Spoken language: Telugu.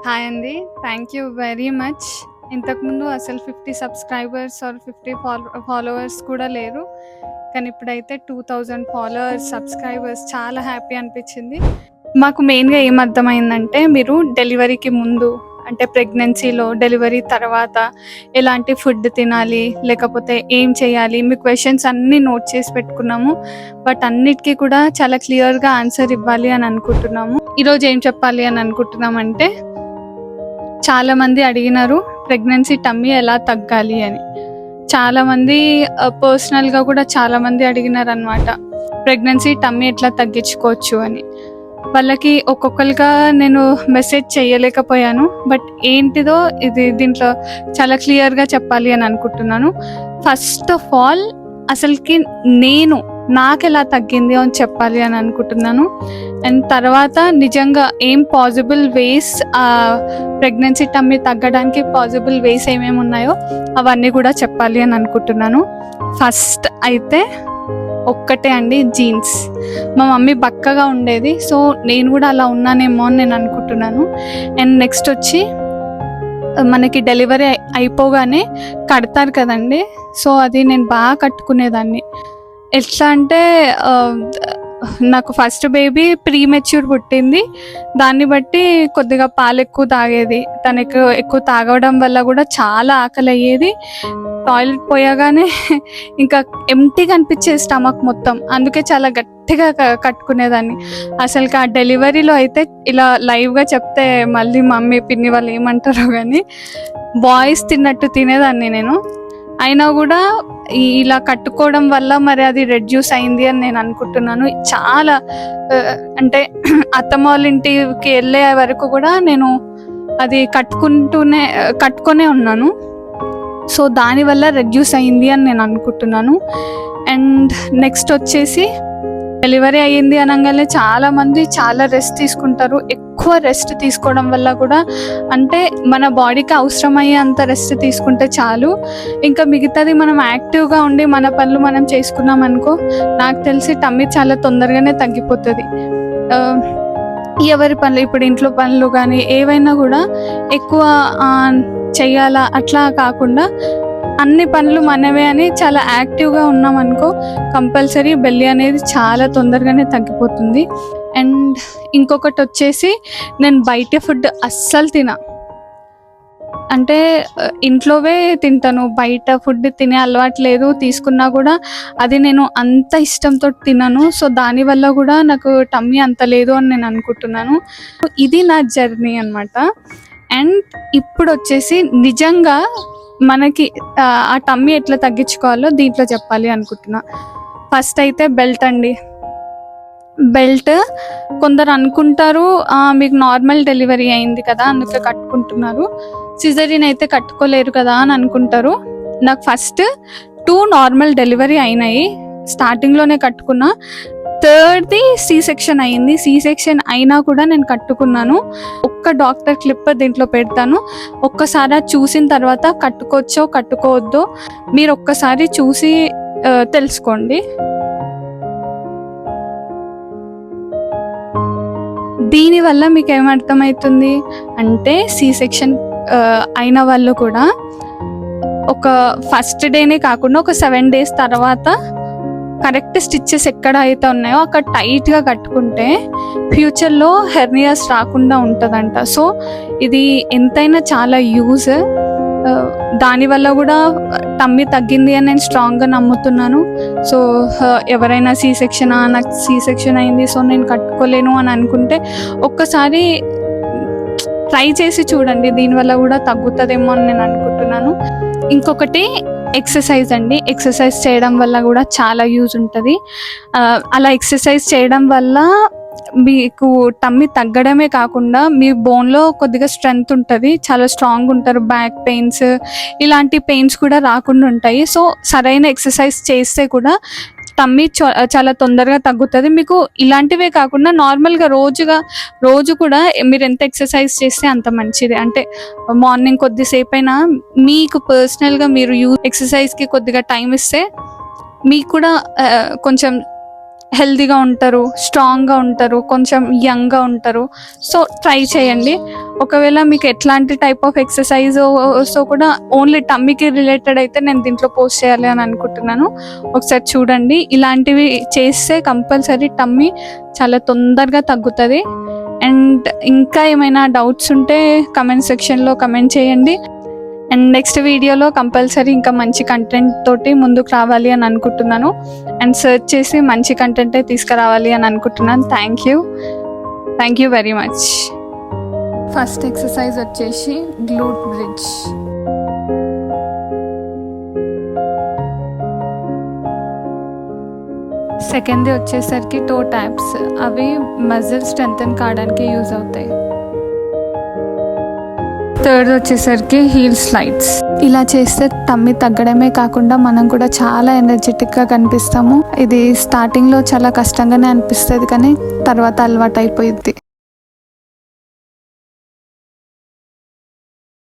హాయ్ అండి. Thank you very much. ఇంతకుముందు అసలు 50 సబ్స్క్రైబర్స్ ఆర్ 50 ఫాలోవర్స్ కూడా లేరు. కానీ ఇప్పుడైతే 2000 ఫాలోవర్స్, సబ్స్క్రైబర్స్ చాలా హ్యాపీ అనిపించింది. మాకు మెయిన్‌గా ఏం అర్థమైందంటే మీరు డెలివరీకి ముందు అంటే ప్రెగ్నెన్సీలో, డెలివరీ తర్వాత ఎలాంటి ఫుడ్ తినాలి, లేకపోతే ఏం చేయాలి, మీ క్వెషన్స్ అన్నీ నోట్ చేసి పెట్టుకున్నాము. బట్ అన్నిటికీ కూడా చాలా క్లియర్‌గా ఆన్సర్ ఇవ్వాలి అని అనుకుంటున్నాము. ఈరోజు ఏం చెప్పాలి అని అనుకుంటున్నామంటే చాలామంది అడిగినారు ప్రెగ్నెన్సీ టమ్మీ ఎలా తగ్గాలి అని. చాలామంది పర్సనల్గా కూడా చాలామంది అడిగినారు అనమాట, ప్రెగ్నెన్సీ టమ్మీ ఎట్లా తగ్గించుకోవచ్చు అని. వాళ్ళకి ఒక్కొక్కరిగా నేను మెసేజ్ చేయలేకపోయాను. బట్ ఏంటిదో దీంట్లో చాలా క్లియర్గా చెప్పాలి అని అనుకుంటున్నాను. ఫస్ట్ ఆఫ్ ఆల్ అసలుకి నాకు ఎలా తగ్గింది అని చెప్పాలి అని అనుకుంటున్నాను. అండ్ తర్వాత నిజంగా ఏం పాసిబుల్ వేస్, ప్రెగ్నెన్సీ టమ్మీ తగ్గడానికి పాసిబుల్ వేస్ ఏమేమి ఉన్నాయో అవన్నీ కూడా చెప్పాలి అని అనుకుంటున్నాను. ఫస్ట్ అయితే ఒక్కటే అండి, జీన్స్. మా మమ్మీ బక్కగా ఉండేది, సో నేను కూడా అలా ఉన్నానేమో అని నేను అనుకుంటున్నాను. అండ్ నెక్స్ట్ వచ్చి మనకి డెలివరీ అయిపోగానే కడతారు కదండి, సో అది నేను బాగా కట్టుకునేదాన్ని. ఎట్లా అంటే నాకు ఫస్ట్ బేబీ ప్రీమెచ్యూర్ పుట్టింది. దాన్ని బట్టి కొద్దిగా పాలు ఎక్కువ తాగేది. తనకు ఎక్కువ తాగడం వల్ల కూడా చాలా ఆకలి అయ్యేది. టాయిలెట్ పోయగానే ఇంకా ఎంటీగా అనిపించేది స్టమక్ మొత్తం. అందుకే చాలా గట్టిగా కట్టుకునేదాన్ని. అసలుకి ఆ డెలివరీలో అయితే ఇలా లైవ్గా చెప్తే మళ్ళీ మమ్మీ పిన్ని వాళ్ళు ఏమంటారో కానీ బాయ్స్ తిన్నట్టు తినేదాన్ని నేను. అయినా కూడా ఇలా కట్టుకోవడం వల్ల మరి అది రెడ్యూస్ అయింది అని నేను అనుకుంటున్నాను. చాలా అంటే అత్తమ్మ వాళ్ళ ఇంటికి వెళ్ళే వరకు కూడా నేను అది కట్టుకొనే ఉన్నాను. సో దానివల్ల రెడ్యూస్ అయింది అని నేను అనుకుంటున్నాను. అండ్ నెక్స్ట్ వచ్చేసి డెలివరీ అయ్యింది అనగానే చాలామంది చాలా రెస్ట్ తీసుకుంటారు. ఎక్కువ రెస్ట్ తీసుకోవడం వల్ల కూడా, అంటే మన బాడీకి అవసరమయ్యే అంత రెస్ట్ తీసుకుంటే చాలు. ఇంకా మిగతాది మనం యాక్టివ్గా ఉండి మన పనులు మనం చేసుకున్నాం అనుకో, నాకు తెలిసి టమ్మీ చాలా తొందరగానే తగ్గిపోతుంది. ఎవరి పనులు, ఇప్పుడు ఇంట్లో పనులు కానీ ఏవైనా కూడా ఎక్కువ చెయ్యాలా అట్లా కాకుండా అన్ని పనులు మనవే అని చాలా యాక్టివ్గా ఉన్నాం అనుకో, కంపల్సరీ బెల్లి అనేది చాలా తొందరగానే తగ్గిపోతుంది. అండ్ ఇంకొకటి వచ్చేసి, నేను బయట ఫుడ్ అస్సలు అంటే ఇంట్లోవే తింటాను. బయట ఫుడ్ తినే అలవాటు లేదు. తీసుకున్నా కూడా అది నేను అంత ఇష్టంతో తినను. సో దానివల్ల కూడా నాకు టమ్మీ అంత లేదు అని నేను అనుకుంటున్నాను. ఇది నా జర్నీ అనమాట. అండ్ ఇప్పుడు వచ్చేసి నిజంగా మనకి ఆ టమ్మీ ఎట్లా తగ్గించుకోవాలో దీంట్లో చెప్పాలి అనుకుంటున్నా. ఫస్ట్ అయితే బెల్ట్ అండి. బెల్ట్ కొందరు అనుకుంటారు మీకు నార్మల్ డెలివరీ అయింది కదా అందుకే కట్టుకుంటున్నారు, సిజరీన్ అయితే కట్టుకోలేరు కదా అని అనుకుంటారు. నాకు ఫస్ట్ 2 నార్మల్ డెలివరీ అయినాయి. స్టార్టింగ్లోనే కట్టుకున్నా. థర్డ్ది సి సెక్షన్ అయింది. సి సెక్షన్ అయినా కూడా నేను కట్టుకున్నాను. ఒక్క డాక్టర్ క్లిప్ దీంట్లో పెడతాను. ఒక్కసారి చూసిన తర్వాత కట్టుకోవచ్చో కట్టుకోవద్దో మీరు ఒక్కసారి చూసి తెలుసుకోండి. దీనివల్ల మీకు ఏమర్థమవుతుంది అంటే, సి సెక్షన్ అయిన వాళ్ళు కూడా ఒక ఫస్ట్ డేనే కాకుండా ఒక 7 days తర్వాత కరెక్ట్ స్టిచ్చెస్ ఎక్కడ అయితే ఉన్నాయో అక్కడ టైట్గా కట్టుకుంటే ఫ్యూచర్లో హెర్నియాస్ రాకుండా ఉంటుందంట. సో ఇది ఎంతైనా చాలా యూజ్. దానివల్ల కూడా టమ్మీ తగ్గింది అని నేను స్ట్రాంగ్గా నమ్ముతున్నాను. సో ఎవరైనా సి సెక్షన్, నాకు సి సెక్షన్ అయింది సో నేను కట్టుకోలేను అని అనుకుంటే ఒక్కసారి ట్రై చేసి చూడండి, దీనివల్ల కూడా తగ్గుతుందేమో అని నేను అనుకుంటున్నాను. ఇంకొకటి ఎక్సర్సైజ్ అండి. ఎక్సర్సైజ్ చేయడం వల్ల కూడా చాలా యూజ్ ఉంటుంది. అలా ఎక్సర్సైజ్ చేయడం వల్ల మీకు టమ్మీ తగ్గడమే కాకుండా మీ బోన్లో కొద్దిగా స్ట్రెంగ్త్ ఉంటుంది, చాలా స్ట్రాంగ్ ఉంటారు. బ్యాక్ పెయిన్స్ ఇలాంటి పెయిన్స్ కూడా రాకుండా ఉంటాయి. సో సరైన ఎక్సర్సైజ్ చేస్తే కూడా టమ్మీ చాలా తొందరగా తగ్గుతుంది. మీకు ఇలాంటివే కాకుండా నార్మల్గా రోజు కూడా మీరు ఎంత ఎక్సర్సైజ్ చేస్తే అంత మంచిది. అంటే మార్నింగ్ కొద్దిసేపు అయినా మీకు పర్సనల్గా మీరు ఎక్సర్సైజ్కి కొద్దిగా టైం ఇస్తే మీకు కూడా కొంచెం హెల్తీగా ఉంటారు, స్ట్రాంగ్గా ఉంటారు, కొంచెం యంగ్గా ఉంటారు. సో ట్రై చేయండి. ఒకవేళ మీకు ఎట్లాంటి టైప్ ఆఫ్ ఎక్సర్సైజ్ సో కూడా ఓన్లీ టమ్మీకి రిలేటెడ్ అయితే నేను దీంట్లో పోస్ట్ చేయాలి అని అనుకుంటున్నాను. ఒకసారి చూడండి. ఇలాంటివి చేస్తే కంపల్సరీ టమ్మీ చాలా తొందరగా తగ్గుతుంది. అండ్ ఇంకా ఏమైనా డౌట్స్ ఉంటే కమెంట్ సెక్షన్లో కమెంట్ చేయండి. అండ్ నెక్స్ట్ వీడియోలో కంపల్సరీ ఇంకా మంచి కంటెంట్ తోటి ముందుకు రావాలి అని అనుకుంటున్నాను. అండ్ సెర్చ్ చేసి మంచి కంటెంటే తీసుకురావాలి అని అనుకుంటున్నాను. Thank you very much. First exercise వచ్చేసి గ్లూట్ బ్రిడ్జ్. సెకండ్ది వచ్చేసరికి టో ట్యాప్స్. అవి మజిల్ స్ట్రెంథెన్ కావడానికి యూజ్ అవుతాయి. థర్డ్ వచ్చేసరికి హీల్ స్లైడ్స్. ఇలా చేస్తే టమ్మీ తగ్గడమే కాకుండా మనం కూడా చాలా ఎనర్జెటిక్గా కనిపిస్తాము. ఇది స్టార్టింగ్లో చాలా కష్టంగానే అనిపిస్తుంది, కానీ తర్వాత అలవాటు అయిపోయింది.